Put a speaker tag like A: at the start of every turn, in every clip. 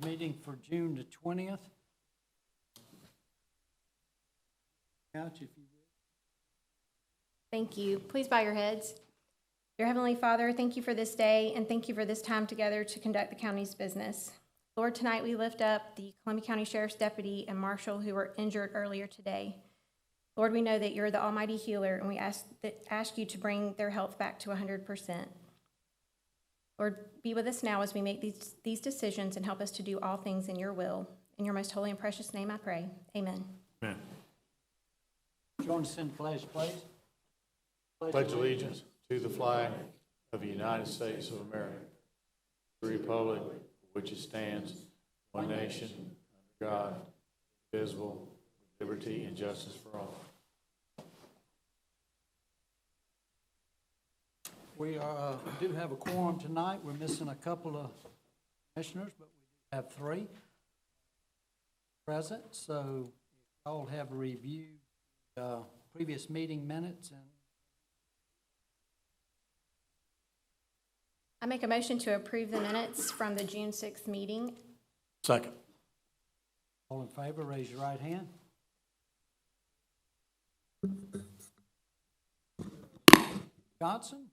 A: meeting for June the 20th. Couch, if you will.
B: Thank you. Please bow your heads. Dear Heavenly Father, thank you for this day, and thank you for this time together to conduct the county's business. Lord, tonight we lift up the Columbia County Sheriff's Deputy and Marshal who were injured earlier today. Lord, we know that you're the almighty healer, and we ask you to bring their health back to 100%. Lord, be with us now as we make these decisions and help us to do all things in your will. In your most holy and precious name I pray. Amen.
C: Amen.
A: Join us in the pledge, please.
C: Pledge allegiance to the flag of the United States of America, the republic for which it stands, one nation, under God, indivisible, with liberty and justice for all.
A: We do have a quorum tonight. We're missing a couple of commissioners, but we have 3 present. So if y'all have reviewed previous meeting minutes, and
B: I make a motion to approve the minutes from the June 6th meeting.
C: Second.
A: all in favor, raise your right hand. Johnson?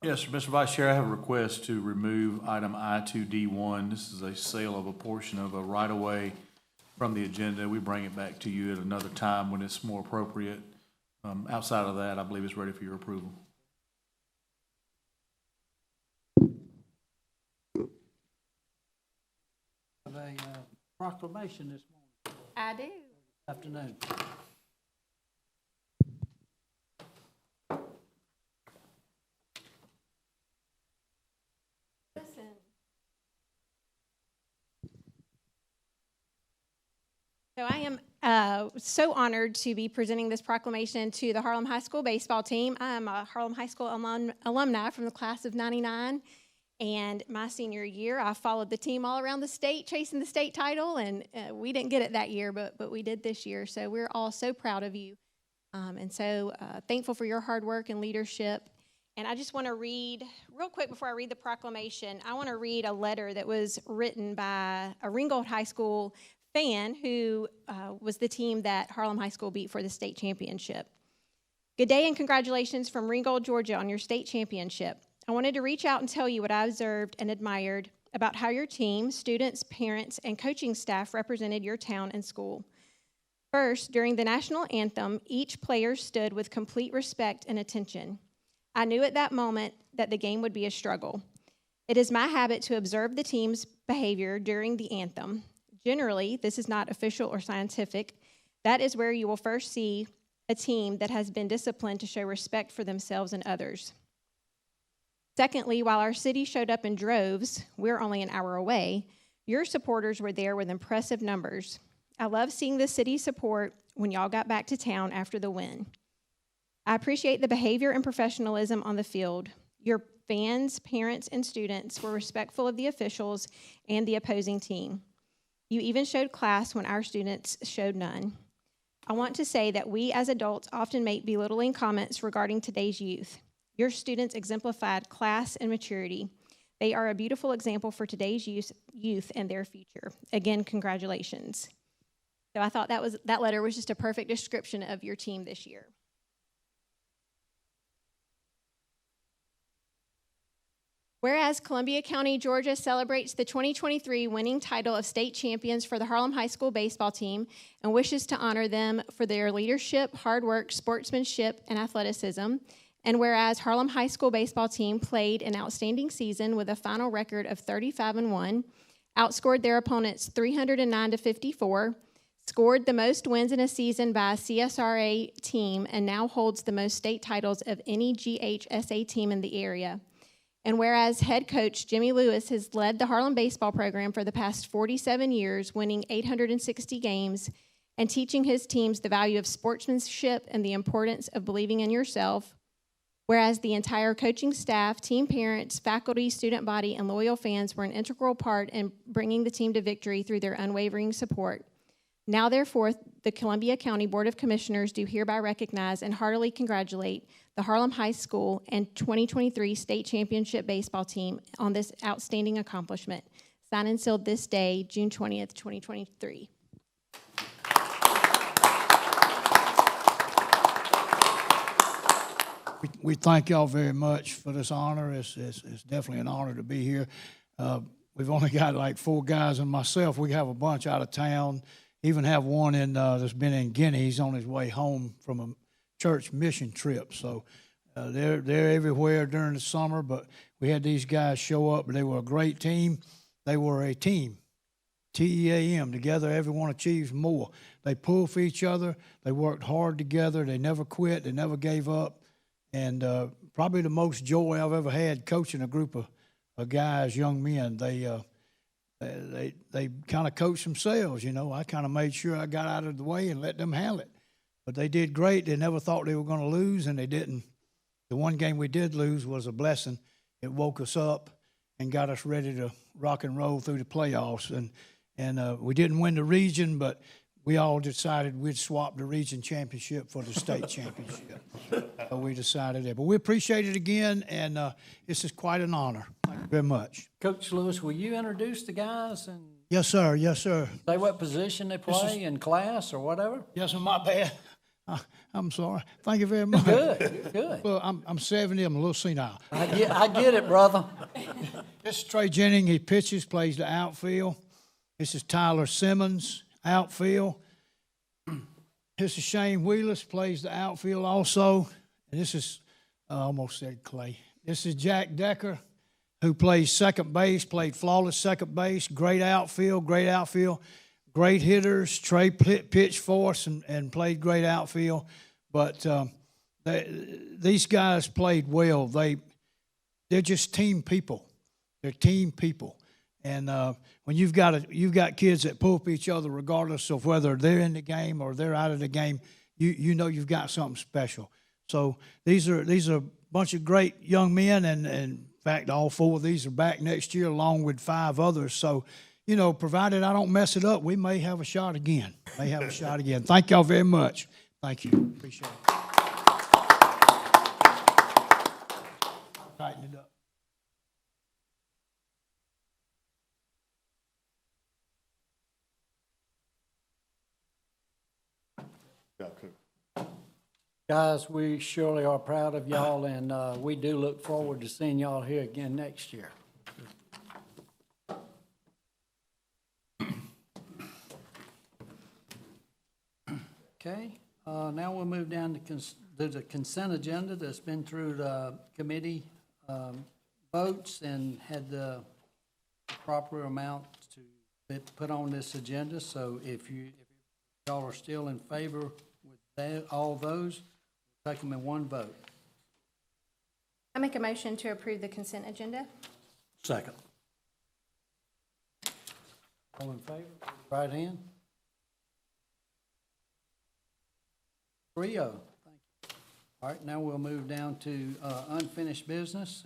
C: Yes, sir. Mr. Vice Chair, I have a request to remove item I2D1. This is a sale of a portion of a right-of-way from the agenda. We bring it back to you at another time when it's more appropriate. Outside of that, I believe it's ready for your approval.
A: Have a proclamation this
B: I do.
A: afternoon.
B: Listen. So I am so honored to be presenting this proclamation to the Harlem High School baseball team. I am a Harlem High School alumni from the class of '99, and my senior year, I followed the team all around the state, chasing the state title, and we didn't get it that year, but we did this year. So we're all so proud of you, and so thankful for your hard work and leadership. And I just want to read, real quick before I read the proclamation, I want to read a letter that was written by a Ringgold High School fan who was the team that Harlem High School beat for the state championship. Good day and congratulations from Ringgold, Georgia on your state championship. I wanted to reach out and tell you what I observed and admired about how your team, students, parents, and coaching staff represented your town and school. First, during the national anthem, each player stood with complete respect and attention. I knew at that moment that the game would be a struggle. It is my habit to observe the team's behavior during the anthem. Generally, this is not official or scientific. That is where you will first see a team that has been disciplined to show respect for themselves and others. Secondly, while our city showed up in droves, we're only an hour away, your supporters were there with impressive numbers. I love seeing the city support when y'all got back to town after the win. I appreciate the behavior and professionalism on the field. Your fans, parents, and students were respectful of the officials and the opposing team. You even showed class when our students showed none. I want to say that we as adults often make belittling comments regarding today's youth. Your students exemplified class and maturity. They are a beautiful example for today's youth and their future. Again, congratulations. So I thought that letter was just a perfect description of your team this year. Whereas Columbia County, Georgia celebrates the 2023 winning title of state champions for the Harlem High School baseball team and wishes to honor them for their leadership, hard work, sportsmanship, and athleticism. And whereas Harlem High School baseball team played an outstanding season with a final record of 35-1, outscored their opponents 309-54, scored the most wins in a season by a CSRA team, and now holds the most state titles of any GHSA team in the area. And whereas head coach Jimmy Lewis has led the Harlem baseball program for the past 47 years, winning 860 games and teaching his teams the value of sportsmanship and the importance of believing in yourself, whereas the entire coaching staff, team parents, faculty, student body, and loyal fans were an integral part in bringing the team to victory through their unwavering support. Now, therefore, the Columbia County Board of Commissioners do hereby recognize and heartily congratulate the Harlem High School and 2023 State Championship Baseball Team on this outstanding accomplishment. Signed and sealed this day, June 20th, 2023.
D: We thank y'all very much for this honor. It's definitely an honor to be here. We've only got like 4 guys and myself. We have a bunch out of town. Even have one that's been in Guinea. He's on his way home from a church mission trip. So they're everywhere during the summer. But we had these guys show up. They were a great team. They were a team. TEAM. Together, everyone achieves more. They pull for each other. They worked hard together. They never quit. They never gave up. And probably the most joy I've ever had coaching a group of guys, young men. They kind of coached themselves, you know. I kind of made sure I got out of the way and let them handle it. But they did great. They never thought they were going to lose, and they didn't. The one game we did lose was a blessing. It woke us up and got us ready to rock and roll through the playoffs. And we didn't win the region, but we all decided we'd swap the region championship for the state championship. So we decided that. But we appreciate it again, and this is quite an honor. Thank you very much.
A: Coach Lewis, will you introduce the guys and
D: Yes, sir. Yes, sir.
A: say what position they play in class or whatever?
D: Yes, sir. My bad. I'm sorry. Thank you very much.
A: Good, good.
D: Well, I'm 70. I'm a little senile.
A: I get it, brother.
D: This is Trey Jennings. He pitches, plays the outfield. This is Tyler Simmons, outfield. This is Shane Wheelis, plays the outfield also. And this is, I almost said Clay. This is Jack Decker, who plays second base, played flawless second base, great outfield. Great hitters. Trey pitched for us and played great outfield. But these guys played well. They're just team people. They're team people. And when you've got kids that pull up each other, regardless of whether they're in the game or they're out of the game, you know you've got something special. So these are a bunch of great young men, and in fact, all 4 of these are back next year, along with 5 others. So, you know, provided I don't mess it up, we may have a shot again. Thank y'all very much. Thank you. Appreciate it. Tighten it up.
A: Guys, we surely are proud of y'all, and we do look forward to seeing y'all here again next year. Okay, now we'll move down to the consent agenda that's been through the committee votes and had the proper amount to put on this agenda. So if y'all are still in favor with all those, take them in one vote.
B: I make a motion to approve the consent agenda.
A: Second. All in favor, right hand. 3-0. Thank you. All right, now we'll move down to unfinished business,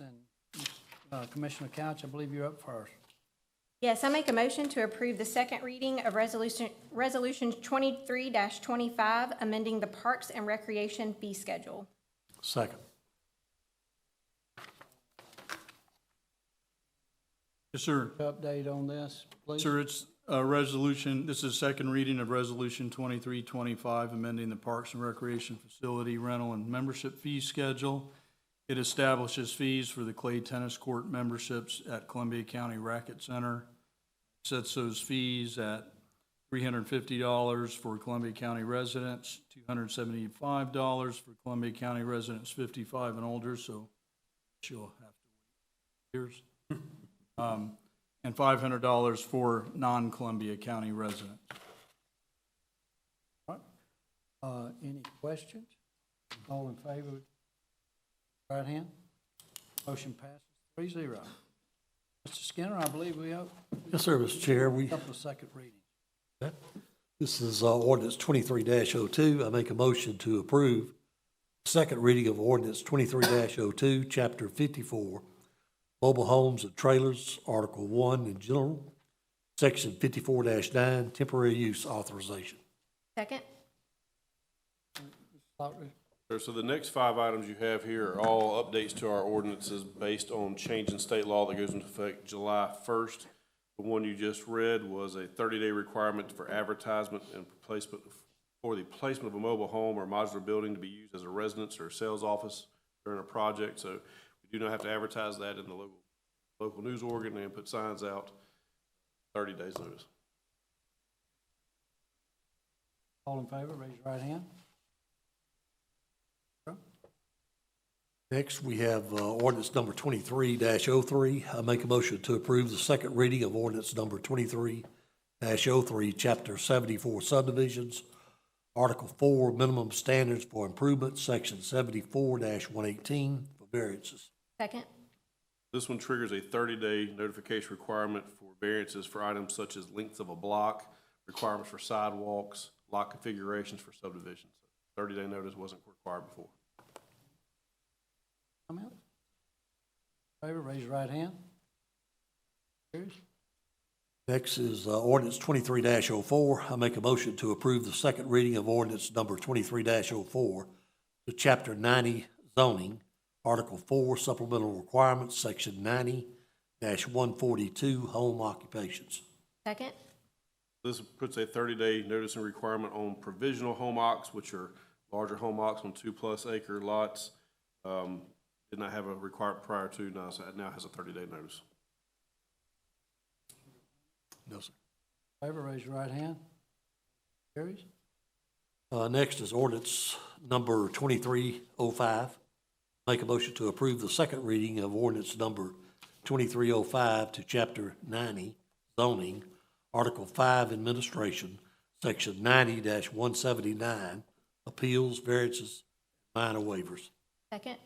A: and Commissioner Couch, I believe you're up first.
B: Yes, I make a motion to approve the second reading of Resolution 23-25, amending the Parks and Recreation fee schedule.
A: Second.
E: Yes, sir.
A: Update on this, please.
E: Sir, it's a resolution, this is second reading of Resolution 2325, amending the Parks and Recreation Facility rental and membership fee schedule. It establishes fees for the clay tennis court memberships at Columbia County Racket Center. Sets those fees at $350 for Columbia County residents, $275 for Columbia County residents 55 and older, so she'll have to wait years. And $500 for non-Columbia County residents.
A: All right. Any questions? All in favor, right hand. Motion passes 3-0. Mr. Skinner, I believe we have
F: Yes, sir, Mr. Chair.
A: a couple of second readings.
F: This is ordinance 23-02. I make a motion to approve second reading of ordinance 23-02, chapter 54, mobile homes and trailers, article 1 in general, section 54-9, temporary use authorization.
B: Second.
G: So the next 5 items you have here are all updates to our ordinances based on change in state law that goes into effect July 1st. The one you just read was a 30-day requirement for advertisement and placement for the placement of a mobile home or modular building to be used as a residence or a sales office during a project. So we do not have to advertise that in the local news organ and put signs out 30 days notice.
A: All in favor, raise your right hand.
F: Next, we have ordinance number 23-03. I make a motion to approve the second reading of ordinance number 23-03, Chapter 74 subdivisions, Article 4, minimum standards for improvements, Section 74-118 for variances.
B: Second.
G: This one triggers a 30-day notification requirement for variances for items such as lengths of a block, requirements for sidewalks, lot configurations for subdivisions. 30-day notice wasn't required before.
A: Comment? Favor, raise your right hand. Carries.
F: Next is ordinance 23-04. I make a motion to approve the second reading of ordinance number 23-04 to Chapter 90 zoning, Article 4 supplemental requirements, Section 90-142 home occupations.
B: Second.
G: This puts a 30-day notice and requirement on provisional home occs, which are larger home occs on 2+ acre lots. Did not have a requirement prior to, now has a 30-day notice.
F: No, sir.
A: Favor, raise your right hand. Carries.
F: Next is ordinance number 2305. Make a motion to approve the second reading of ordinance number 2305 to Chapter 90 zoning, Article 5 administration, Section 90-179 appeals, variances, minor waivers.
B: Second.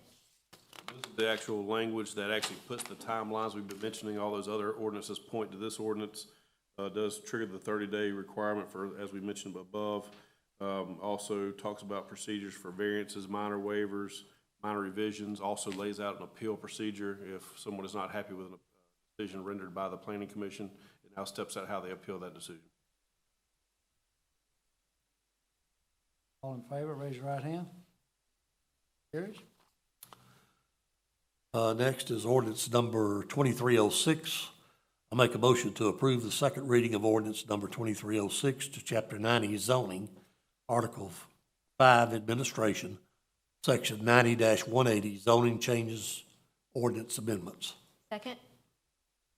G: This is the actual language that actually puts the timelines. We've been mentioning all those other ordinances point to this ordinance. Does trigger the 30-day requirement for, as we mentioned above. Also talks about procedures for variances, minor waivers, minor revisions. Also lays out an appeal procedure if someone is not happy with a decision rendered by the Planning Commission. It now steps out how they appeal that decision.
A: All in favor, raise your right hand. Carries.
F: Next is ordinance number 2306. I make a motion to approve the second reading of ordinance number 2306 to Chapter 90 zoning, Article 5 administration, Section 90-180 zoning changes, ordinance amendments.
B: Second.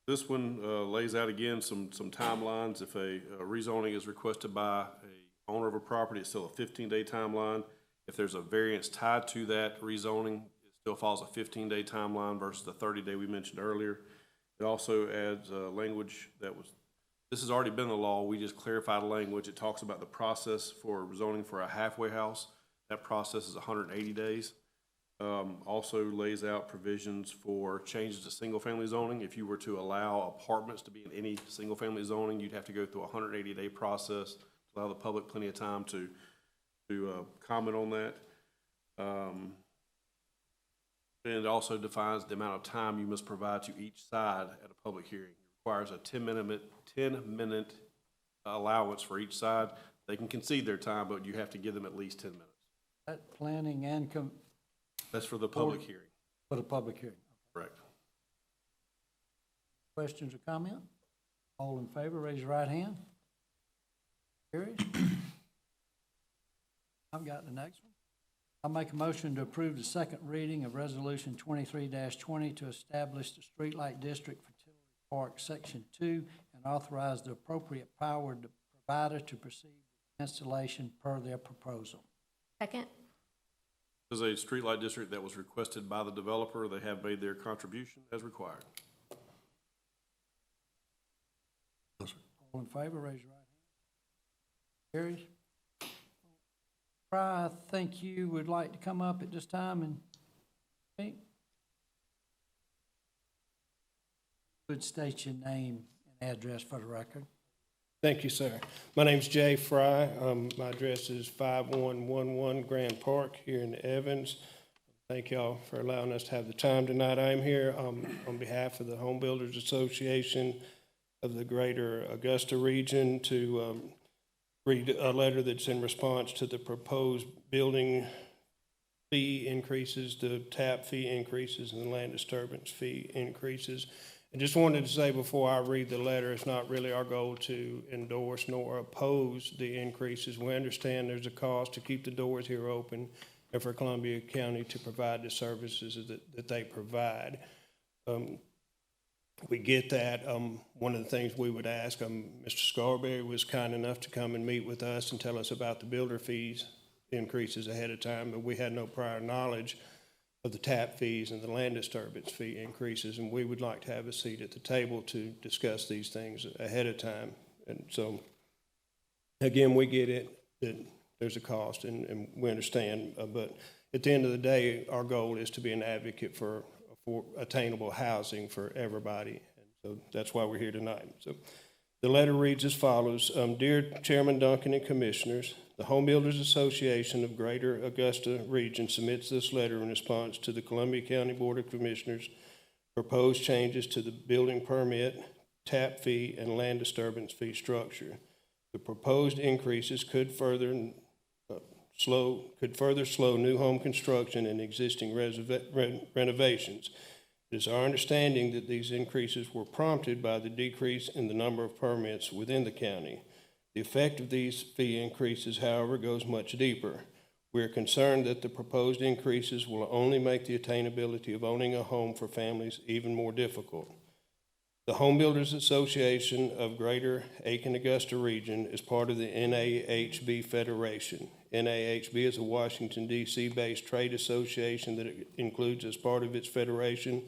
G: This one lays out again some timelines. If a rezoning is requested by a owner of a property, it's still a 15-day timeline. If there's a variance tied to that rezoning, it still follows a 15-day timeline versus the 30-day we mentioned earlier. It also adds language this has already been the law. We just clarified the language. It talks about the process for zoning for a halfway house. That process is 180 days. Also lays out provisions for changes to single-family zoning. If you were to allow apartments to be in any single-family zoning, you'd have to go through a 180-day process to allow the public plenty of time to comment on that. And it also defines the amount of time you must provide to each side at a public hearing. It requires a 10-minute allowance for each side. They can concede their time, but you have to give them at least 10 minutes.
A: That planning and
G: That's for the public hearing.
A: for the public hearing.
G: Correct.
A: Questions or comment? All in favor, raise your right hand. Carries. I've got the next one. I make a motion to approve the second reading of Resolution 23-20 to establish the Streetlight District Fertility Park Section 2 and authorize the appropriate power provider to proceed with installation per their proposal.
B: Second.
G: This is a streetlight district that was requested by the developer. They have made their contribution as required.
A: All in favor, raise your right hand. Carries. Fry, I think you would like to come up at this time and speak. Would state your name and address for the record.
H: Thank you, sir. My name's Jay Fry. My address is 5111 Grand Park here in Evans. Thank y'all for allowing us to have the time tonight. I'm here on behalf of the Home Builders Association of the Greater Augusta region to read a letter that's in response to the proposed building fee increases, the tap fee increases, and the land disturbance fee increases. And just wanted to say before I read the letter, it's not really our goal to endorse nor oppose the increases. We understand there's a cost to keep the doors here open and for Columbia County to provide the services that they provide. We get that. One of the things we would ask, Mr. Scarberry was kind enough to come and meet with us and tell us about the builder fees increases ahead of time, but we had no prior knowledge of the tap fees and the land disturbance fee increases, and we would like to have a seat at the table to discuss these things ahead of time. And so, again, we get it, that there's a cost, and we understand, but at the end of the day, our goal is to be an advocate for attainable housing for everybody. And so that's why we're here tonight. So the letter reads as follows. Dear Chairman Duncan and Commissioners, the Home Builders Association of Greater Augusta Region submits this letter in response to the Columbia County Board of Commissioners' proposed changes to the building permit, tap fee, and land disturbance fee structure. The proposed increases could further slow new home construction and existing renovations. It is our understanding that these increases were prompted by the decrease in the number of permits within the county. The effect of these fee increases, however, goes much deeper. We are concerned that the proposed increases will only make the attainability of owning a home for families even more difficult. The Home Builders Association of Greater Aiken-Augusta Region is part of the NAHB Federation. NAHB is a Washington, D.C. based trade association that includes as part of its federation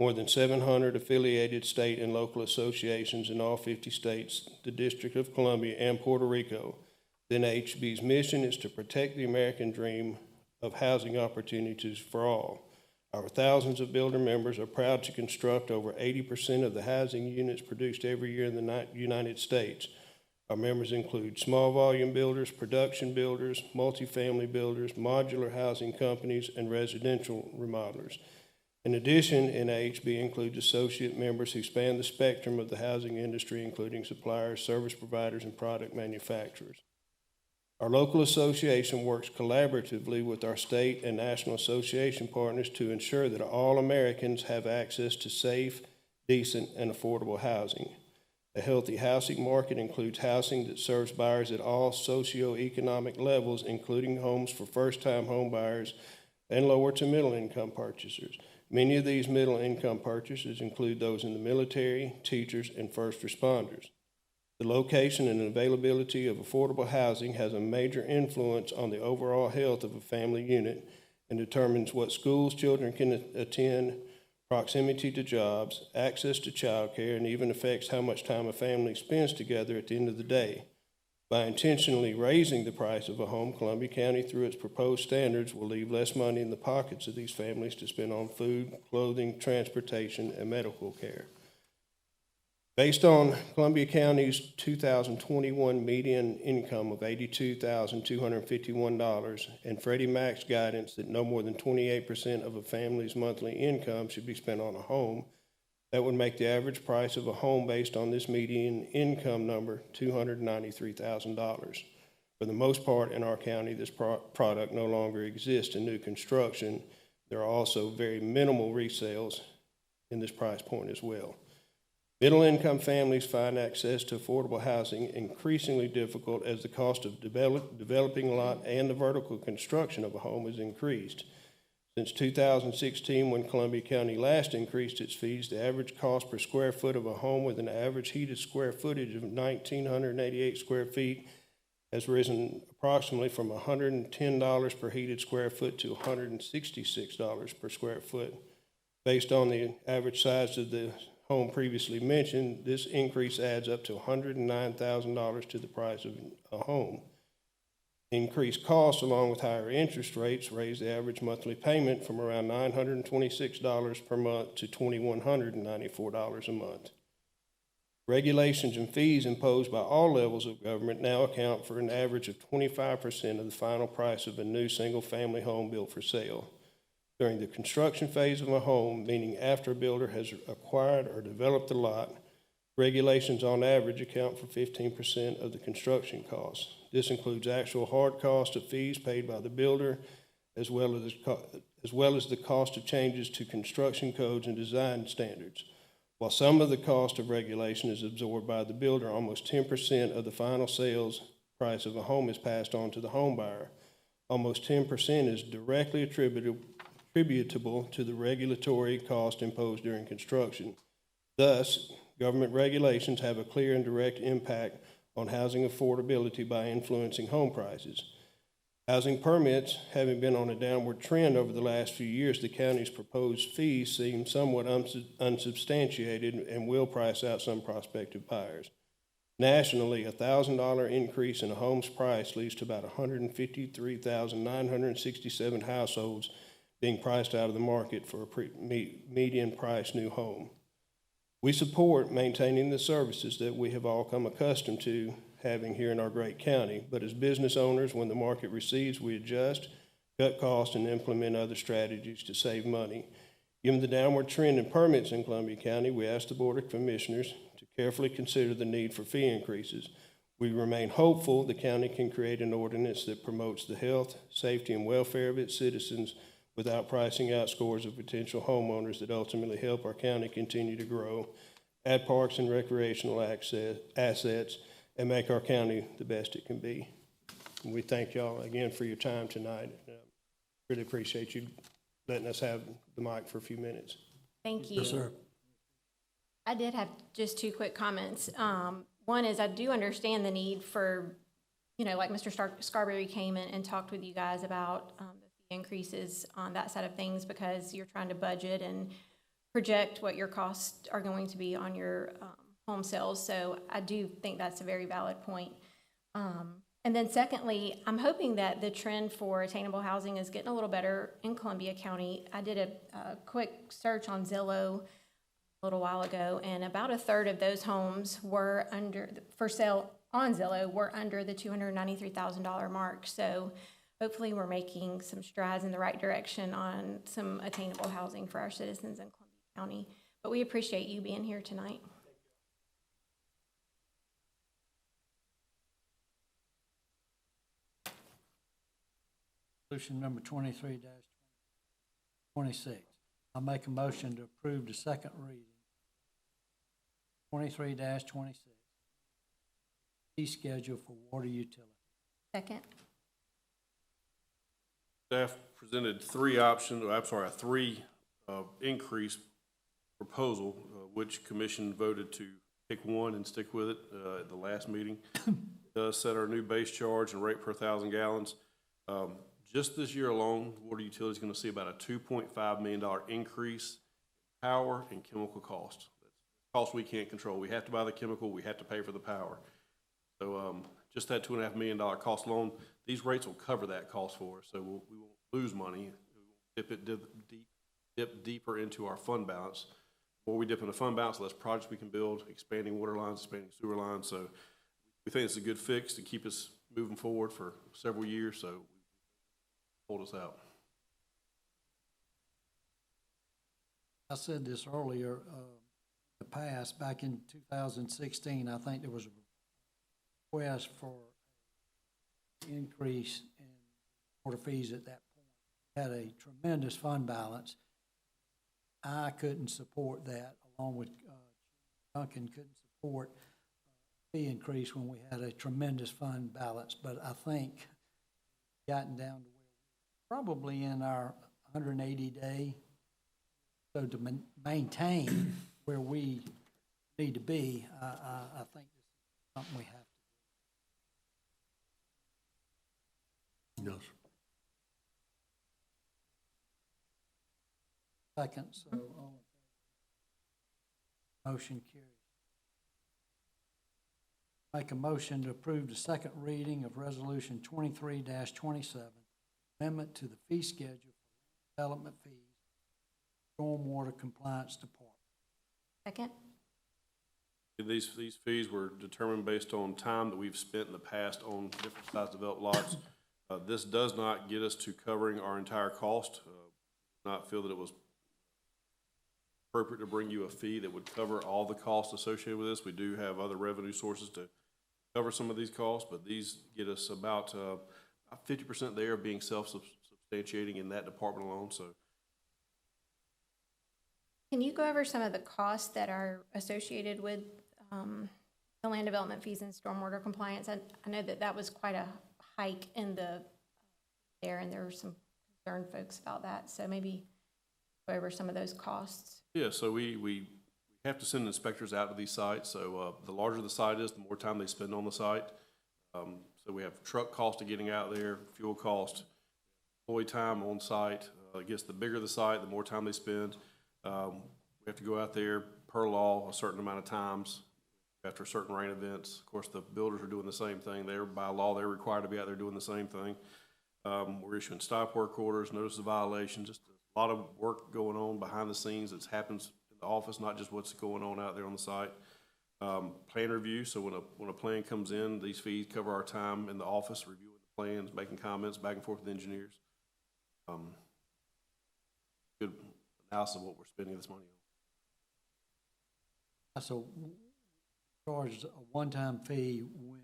H: more than 700 affiliated state and local associations in all 50 states, the District of Columbia, and Puerto Rico. The NAHB's mission is to protect the American dream of housing opportunities for all. Our thousands of builder members are proud to construct over 80% of the housing units produced every year in the United States. Our members include small volume builders, production builders, multifamily builders, modular housing companies, and residential remodelers. In addition, NAHB includes associate members who span the spectrum of the housing industry, including suppliers, service providers, and product manufacturers. Our local association works collaboratively with our state and national association partners to ensure that all Americans have access to safe, decent, and affordable housing. A healthy housing market includes housing that serves buyers at all socioeconomic levels, including homes for first-time home buyers and lower to middle-income purchasers. Many of these middle-income purchasers include those in the military, teachers, and first responders. The location and availability of affordable housing has a major influence on the overall health of a family unit and determines what schools children can attend, proximity to jobs, access to child care, and even affects how much time a family spends together at the end of the day. By intentionally raising the price of a home, Columbia County, through its proposed standards, will leave less money in the pockets of these families to spend on food, clothing, transportation, and medical care. Based on Columbia County's 2021 median income of $82,251 and Freddie Mac's guidance that no more than 28% of a family's monthly income should be spent on a home, that would make the average price of a home based on this median income number $293,000. For the most part in our county, this product no longer exists in new construction. There are also very minimal resales in this price point as well. Middle-income families find access to affordable housing increasingly difficult as the cost of developing a lot and the vertical construction of a home has increased. Since 2016, when Columbia County last increased its fees, the average cost per square foot of a home with an average heated square footage of 1,988 square feet has risen approximately from $110 per heated square foot to $166 per square foot. Based on the average size of the home previously mentioned, this increase adds up to $109,000 to the price of a home. Increased costs along with higher interest rates raise the average monthly payment from around $926 per month to $2,194 a month. Regulations and fees imposed by all levels of government now account for an average of 25% of the final price of a new single-family home built for sale. During the construction phase of a home, meaning after a builder has acquired or developed the lot, regulations on average account for 15% of the construction costs. This includes actual hard cost of fees paid by the builder, as well as the cost of changes to construction codes and design standards. While some of the cost of regulation is absorbed by the builder, almost 10% of the final sales price of a home is passed on to the home buyer. Almost 10% is directly attributable to the regulatory cost imposed during construction. Thus, government regulations have a clear and direct impact on housing affordability by influencing home prices. Housing permits having been on a downward trend over the last few years, the county's proposed fees seem somewhat unsubstantiated and will price out some prospective buyers. Nationally, a $1,000 increase in a home's price leads to about 153,967 households being priced out of the market for a median price new home. We support maintaining the services that we have all come accustomed to having here in our great county, but as business owners, when the market recedes, we adjust, cut costs, and implement other strategies to save money. Given the downward trend in permits in Columbia County, we ask the Board of Commissioners to carefully consider the need for fee increases. We remain hopeful the county can create an ordinance that promotes the health, safety, and welfare of its citizens without pricing out scores of potential homeowners that ultimately help our county continue to grow, add parks and recreational assets, and make our county the best it can be. And we thank y'all again for your time tonight. Really appreciate you letting us have the mic for a few minutes.
B: Thank you.
F: Yes, sir.
B: I did have just two quick comments. One is I do understand the need for, like Mr. Scarberry came in and talked with you guys about the fee increases on that side of things because you're trying to budget and project what your costs are going to be on your home sales. So I do think that's a very valid point. And then secondly, I'm hoping that the trend for attainable housing is getting a little better in Columbia County. I did a quick search on Zillow a little while ago, and about a third of those homes were for sale on Zillow were under the $293,000 mark. So hopefully we're making some strides in the right direction on some attainable housing for our citizens in Columbia County. But we appreciate you being here tonight.
A: Resolution number 23-26. I'll make a motion to approve the second reading. 23-26. Fee schedule for water utility.
B: Second.
G: Staff presented three increase proposal, which commission voted to pick one and stick with it at the last meeting. Does set our new base charge and rate per 1,000 gallons. Just this year alone, water utility is going to see about a $2.5 million increase in power and chemical costs. That's costs we can't control. We have to buy the chemical, we have to pay for the power. So just that $2.5 million cost alone, these rates will cover that cost for us. So we won't lose money. We won't dip deeper into our fund balance. The more we dip into fund balance, the less projects we can build, expanding water lines, expanding sewer lines. So we think it's a good fix to keep us moving forward for several years. So hold us out.
A: I said this earlier, in the past, back in 2016, I think there was a request for an increase in water fees at that point. Had a tremendous fund balance. I couldn't support that, along with Duncan couldn't support fee increase when we had a tremendous fund balance. But I think gotten down to where probably in our 180-day, so to maintain where we need to be, I think this is something we have to do.
F: Yes.
A: Second, so motion carries. Make a motion to approve the second reading of Resolution 23-27, amendment to the fee schedule for development fees, stormwater compliance department.
B: Second.
G: These fees were determined based on time that we've spent in the past on different size developed lots. This does not get us to covering our entire cost. Not feel that it was appropriate to bring you a fee that would cover all the costs associated with this. We do have other revenue sources to cover some of these costs, but these get us about 50% there being self-sufficient substantiating in that department alone, so.
B: Can you go over some of the costs that are associated with the land development fees and stormwater compliance? I know that was quite a hike in there, and there were some concerned folks about that, so maybe go over some of those costs.
G: Yeah, so we have to send inspectors out to these sites, so the larger the site is, the more time they spend on the site. So we have truck cost of getting out there, fuel cost, employee time on site. I guess the bigger the site, the more time they spend. We have to go out there per law a certain amount of times after certain rain events. Of course, the builders are doing the same thing. By law, they're required to be out there doing the same thing. We're issuing stop work orders, notice of violation, just a lot of work going on behind the scenes that happens in the office, not just what's going on out there on the site. Plan review, so when a plan comes in, these fees cover our time in the office, reviewing the plans, making comments back and forth with engineers. Good analysis of what we're spending this money on.
A: So charge a one-time fee when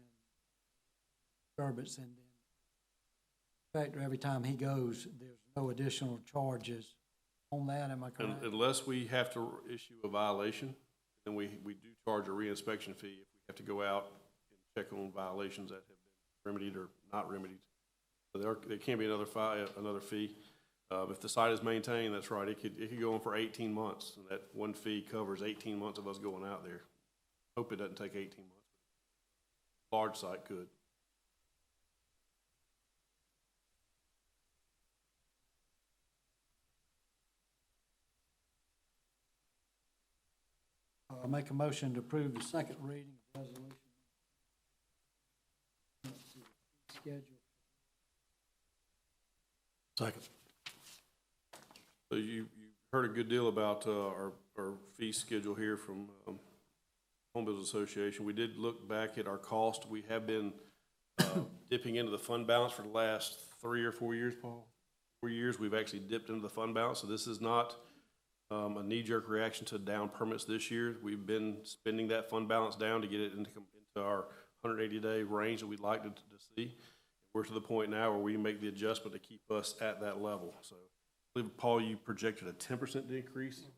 A: disturbance, and then in fact, every time he goes, there's no additional charges on that, am I correct?
G: Unless we have to issue a violation, then we do charge a reinspection fee if we have to go out and check on violations that have been remedied or not remedied. So there can be another fee. If the site is maintained, that's right, it could go on for 18 months, and that one fee covers 18 months of us going out there. Hope it doesn't take 18 months. Large site could.
A: I'll make a motion to approve the second reading of resolution. Schedule.
F: Second.
G: So you heard a good deal about our fee schedule here from Home Builders Association. We did look back at our cost. We have been dipping into the fund balance for the last 3 or 4 years, Paul. 4 years, we've actually dipped into the fund balance, so this is not a knee-jerk reaction to down permits this year. We've been spending that fund balance down to get it into our 180-day range that we'd like to see. We're to the point now where we make the adjustment to keep us at that level. So I believe, Paul, you projected a 10% decrease.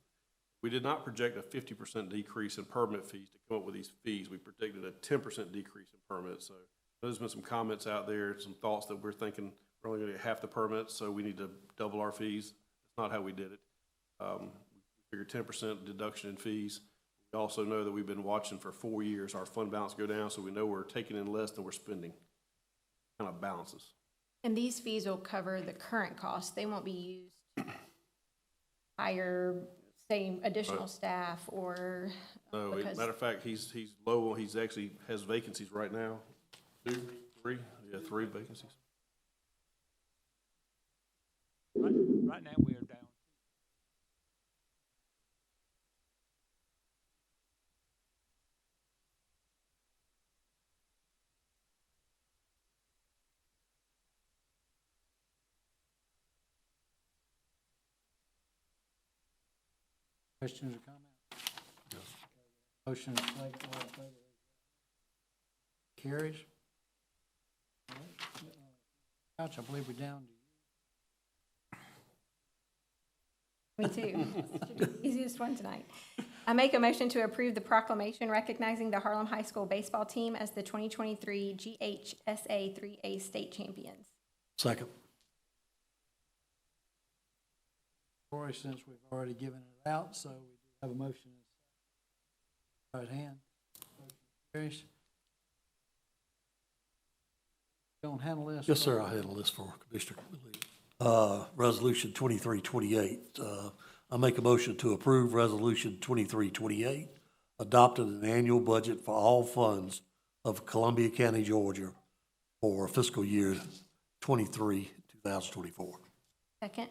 G: We did not project a 50% decrease in permit fees to come up with these fees. We projected a 10% decrease in permits. So there's been some comments out there, some thoughts that we're thinking we're only going to get half the permits, so we need to double our fees. That's not how we did it. We figured 10% deduction in fees. We also know that we've been watching for 4 years our fund balance go down, so we know we're taking in less than we're spending. Kind of balances.
B: And these fees will cover the current costs. They won't be used to hire, say, additional staff or
G: No,
B: because
G: matter of fact, he's low. He's actually has vacancies right now. 2, 3, yeah, 3 vacancies.
I: Right now, we are down.
A: Questions or comments? Yes. Motion is second, all in favor? Carries. All right. Couch, I believe we're down to
B: me too. Easiest one tonight. I make a motion to approve the proclamation recognizing the Harlem High School baseball team as the 2023 GHSA 3A state champions.
F: Second.
A: Corey, since we've already given it out, so we do have a motion. Right hand. Motion carries. Don't handle this?
F: Yes, sir, I handle this for Commissioner. Resolution 2328. I make a motion to approve Resolution 2328, adopting an annual budget for all funds of Columbia County, Georgia for fiscal year 2024.
B: Second.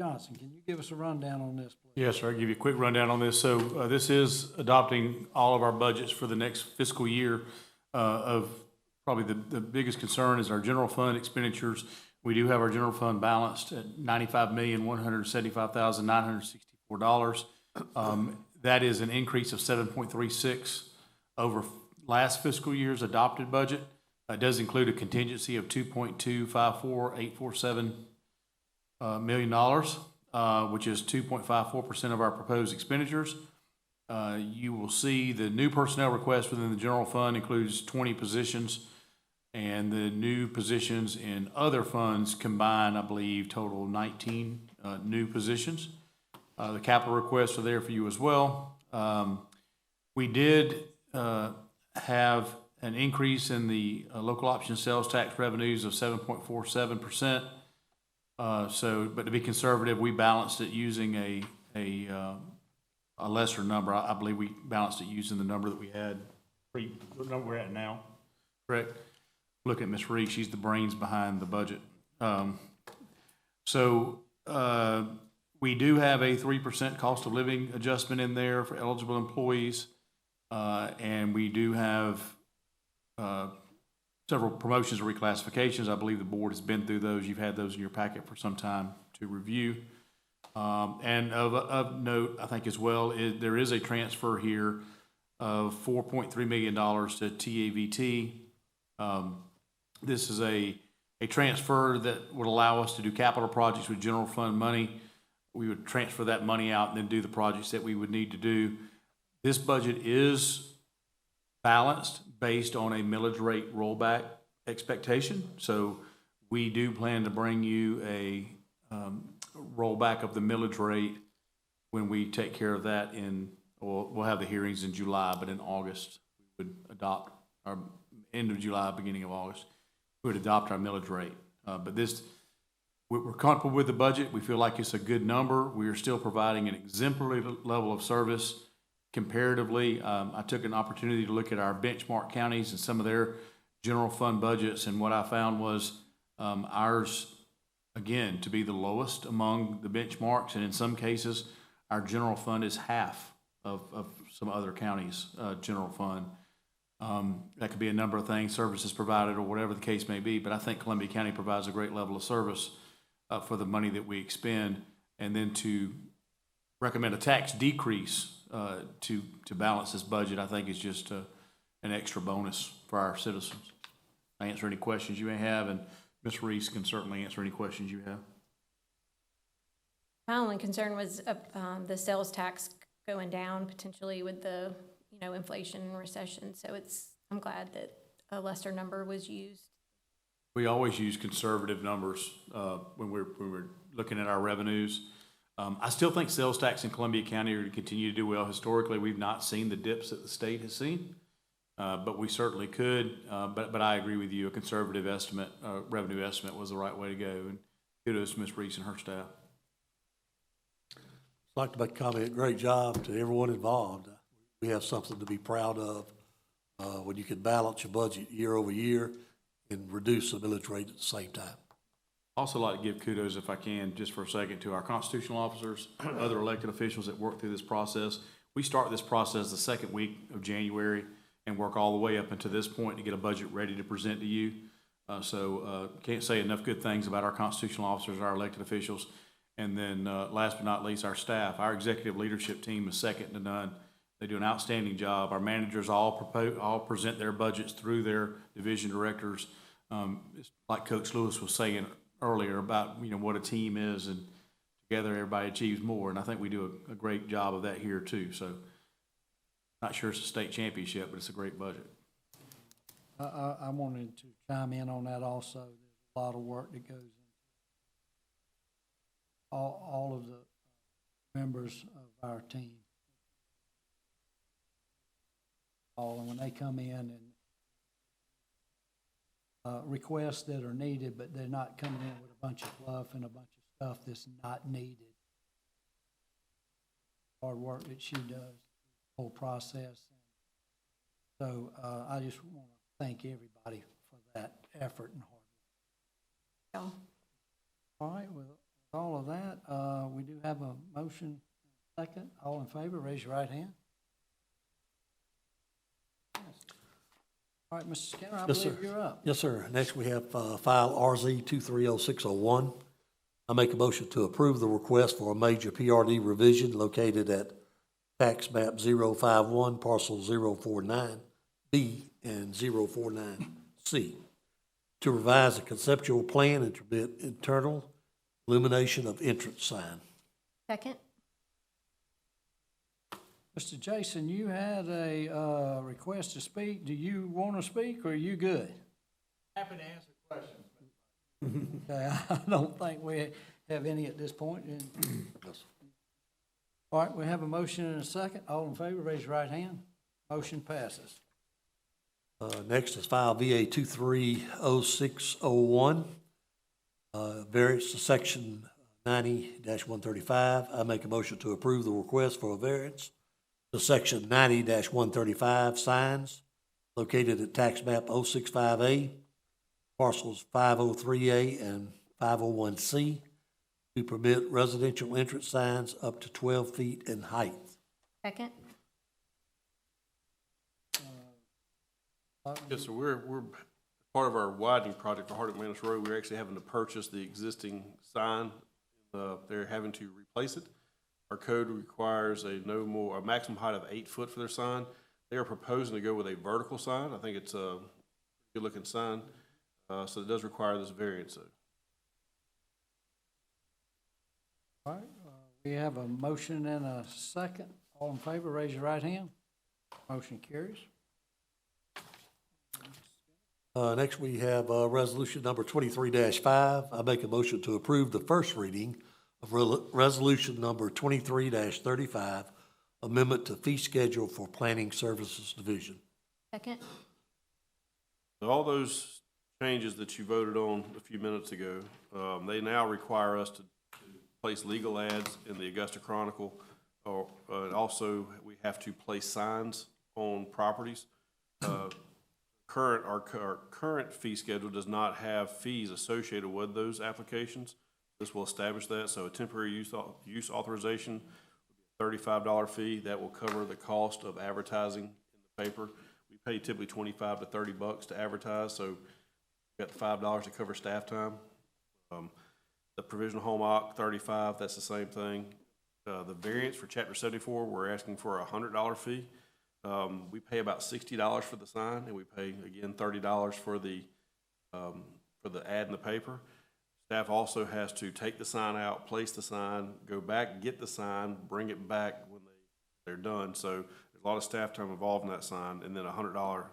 A: Johnson, can you give us a rundown on this, please?
C: Yes, sir. I'll give you a quick rundown on this. So this is adopting all of our budgets for the next fiscal year. Of probably the biggest concern is our general fund expenditures. We do have our general fund balanced at $95,175,964. That is an increase of 7.36 over last fiscal year's adopted budget. It does include a contingency of $2.254847 million, which is 2.54% of our proposed expenditures. You will see the new personnel request within the general fund includes 20 positions, and the new positions in other funds combined, I believe, total 19 new positions. The capital requests are there for you as well. We did have an increase in the local option sales tax revenues of 7.47%. But to be conservative, we balanced it using a lesser number. I believe we balanced it using the number that we had, the number we're at now, correct? Look at Ms. Reed, she's the brains behind the budget. We do have a 3% cost of living adjustment in there for eligible employees. And we do have several promotions or reclassifications. I believe the board has been through those. You've had those in your packet for some time to review. And of note, I think as well, there is a transfer here of $4.3 million to TAVT. This is a transfer that would allow us to do capital projects with general fund money. We would transfer that money out and then do the projects that we would need to do. This budget is balanced based on a millage rate rollback expectation. So we do plan to bring you a rollback of the millage rate when we take care of that we'll have the hearings in July, but in August, we would adopt our end of July, beginning of August, we would adopt our millage rate. But we're comfortable with the budget. We feel like it's a good number. We are still providing an exemplary level of service. Comparatively, I took an opportunity to look at our benchmark counties and some of their general fund budgets, and what I found was ours, again, to be the lowest among the benchmarks, and in some cases, our general fund is half of some other counties' general fund. That could be a number of things, services provided or whatever the case may be, but I think Columbia County provides a great level of service for the money that we expend, and then to recommend a tax decrease to balance this budget, I think is just an extra bonus for our citizens. I answer any questions you may have, and Ms. Reese can certainly answer any questions you have.
B: My only concern was the sales tax going down potentially with the, inflation and recession. So I'm glad that a lesser number was used.
C: We always use conservative numbers when we're looking at our revenues. I still think sales tax in Columbia County are going to continue to do well. Historically, we've not seen the dips that the state has seen, but we certainly could. But I agree with you. A conservative estimate, revenue estimate, was the right way to go. And kudos to Ms. Reese and her staff.
F: I'd like to make a comment. Great job to everyone involved. We have something to be proud of when you can balance your budget year over year and reduce the millage rate at the same time.
C: Also like to give kudos, if I can, just for a second, to our constitutional officers, other elected officials that work through this process. We start this process the second week of January and work all the way up until this point to get a budget ready to present to you. Can't say enough good things about our constitutional officers, our elected officials. And then last but not least, our staff. Our executive leadership team is second to none. They do an outstanding job. Our managers all present their budgets through their division directors. It's like Coach Lewis was saying earlier about what a team is, and together everybody achieves more. And I think we do a great job of that here too. So, not sure it's a state championship, but it's a great budget.
A: I wanted to chime in on that also. There's a lot of work that goes into all of the members of our team. And when they come in and requests that are needed, but they're not coming in with a bunch of fluff and a bunch of stuff that's not needed. Hard work that she does, the whole process. So I just want to thank everybody for that effort and hard work.
B: Yeah.
A: All right, with all of that, we do have a motion second. All in favor, raise your right hand. All right, Mr. Skinner, I believe you're up.
F: Yes, sir. Next, we have file RZ 230601. I make a motion to approve the request for a major PRD revision located at tax map 051, parcel 049B and 049C to revise a conceptual plan and permit internal illumination of entrance sign.
B: Second?
A: Mr. Jason, you had a, request to speak. Do you want to speak, or are you good?
I: Happy to answer questions.
A: Okay, I don't think we have any at this point. And- All right, we have a motion and a second. All in favor, raise your right hand. Motion passes.
F: Next is file VA 230601, variance to section 90-135. I make a motion to approve the request for a variance to section 90-135 signs located at tax map 065A, parcels 503A and 501C, to permit residential entrance signs up to 12 feet in height.
B: Second?
G: Yes, sir, we're, part of our widening project for Hardwick Manus Road, we're actually having to purchase the existing sign. They're having to replace it. Our code requires a maximum height of 8 foot for their sign. They are proposing to go with a vertical sign. I think it's a good-looking sign, so it does require this variance, though.
A: All right, we have a motion and a second. All in favor, raise your right hand. Motion carries.
F: Next, we have resolution number 23-5. I make a motion to approve the first reading of resolution number 23-35, amendment to fee schedule for Planning Services Division.
B: Second?
G: All those changes that you voted on a few minutes ago, they now require us to place legal ads in the Augusta Chronicle, or also we have to place signs on properties. Our current fee schedule does not have fees associated with those applications. This will establish that, so a temporary use authorization would be a $35 fee. That will cover the cost of advertising in the paper. We pay typically $25 to $30 to advertise, so we've got the $5 to cover staff time. The provisional home occ, $35, that's the same thing. The variance for Chapter 74, we're asking for a $100 fee. We pay about $60 for the sign, and we pay, again, $30 for the ad in the paper. Staff also has to take the sign out, place the sign, go back, get the sign, bring it back when they're done. So there's a lot of staff time involved in that sign, and then $100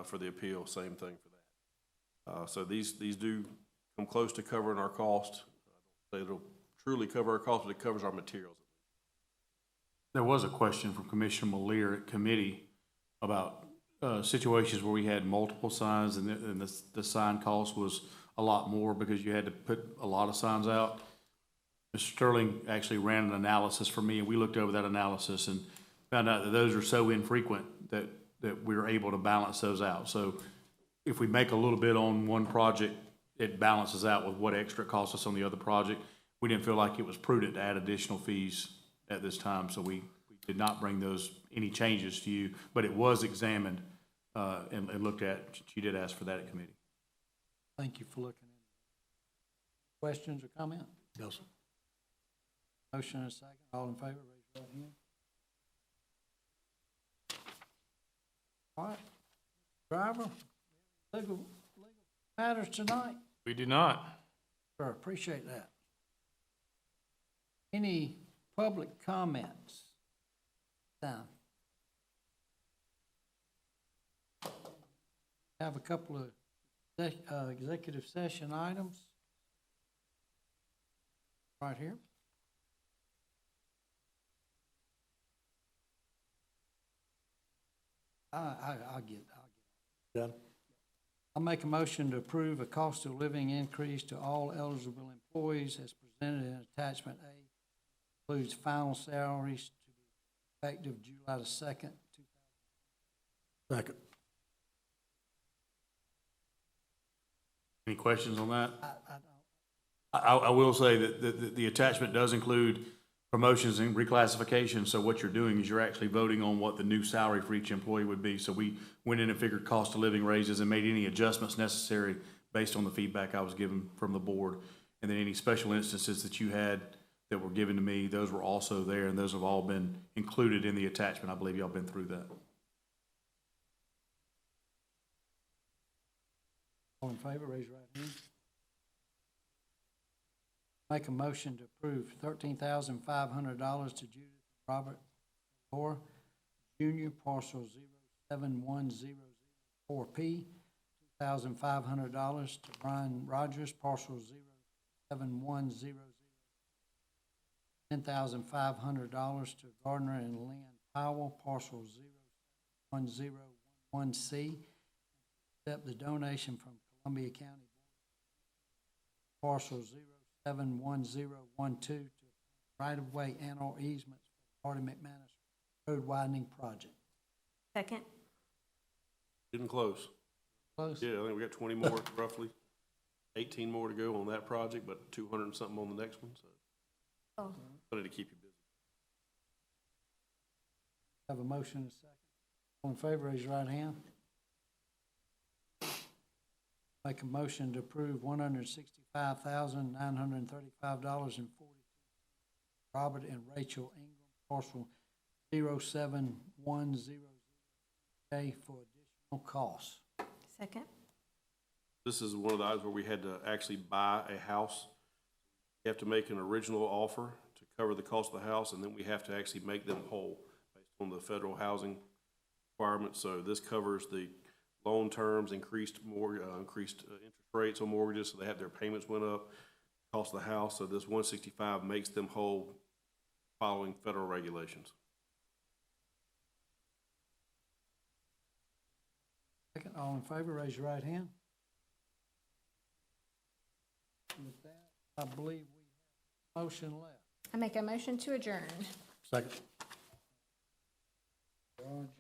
G: for the appeal, same thing for that. So these do come close to covering our cost. It'll truly cover our cost, but it covers our materials.
C: There was a question from Commissioner Malier at committee about situations where we had multiple signs and the sign cost was a lot more because you had to put a lot of signs out. Mr. Sterling actually ran an analysis for me, and we looked over that analysis and found out that those are so infrequent that we were able to balance those out. So if we make a little bit on one project, it balances out with what extra it costs us on the other project. We didn't feel like it was prudent to add additional fees at this time, so we did not bring any changes to you, but it was examined and looked at. She did ask for that at committee.
A: Thank you for looking in. Questions or comment?
F: Yes, sir.
A: Motion and a second. All in favor, raise your right hand. All right. Driver, legal matters tonight?
I: We do not.
A: Sure, appreciate that. Any public comments? Time. Have a couple of executive session items right here. I'll get.
F: Done.
A: I'll make a motion to approve a cost of living increase to all eligible employees as presented in attachment A. Includes final salaries to be effective July the 2nd, 2000.
F: Second.
C: Any questions on that?
A: I don't.
C: I will say that the attachment does include promotions and reclassification, so what you're doing is you're actually voting on what the new salary for each employee would be. So we went in and figured cost of living raises and made any adjustments necessary based on the feedback I was given from the board. And then any special instances that you had that were given to me, those were also there, and those have all been included in the attachment. I believe y'all been through that.
A: All in favor, raise your right hand. Make a motion to approve $13,500 to Judith Robert Moore Junior, parcel 071004P, $2,500 to Brian Rogers, parcel 07100, $10,500 to Gardner and Lynn Powell, parcel 01011C. Accept the donation from Columbia County parcel 071012 to right-of-way and/or easements for Marty McManus Road widening project.
J: Second.
G: Getting close.
A: Close?
G: Yeah, I think we got 20 more roughly, 18 more to go on that project, but 200 and something on the next one, so.
J: Oh.
G: Plenty to keep you busy.
A: Have a motion and a second. All in favor, raise your right hand. Make a motion to approve $165,935.40. Robert and Rachel Ingram, parcel 07100K for additional costs.
J: Second.
G: This is one of the items where we had to actually buy a house. You have to make an original offer to cover the cost of the house, and then we have to actually make them whole based on the federal housing requirements. So this covers the loan terms, increased interest rates on mortgages, so they have their payments went up, cost of the house. So this 165 makes them whole following federal regulations.
A: Second, all in favor, raise your right hand. With that, I believe we have a motion left.
B: I make a motion to adjourn.
F: Second.
A: George.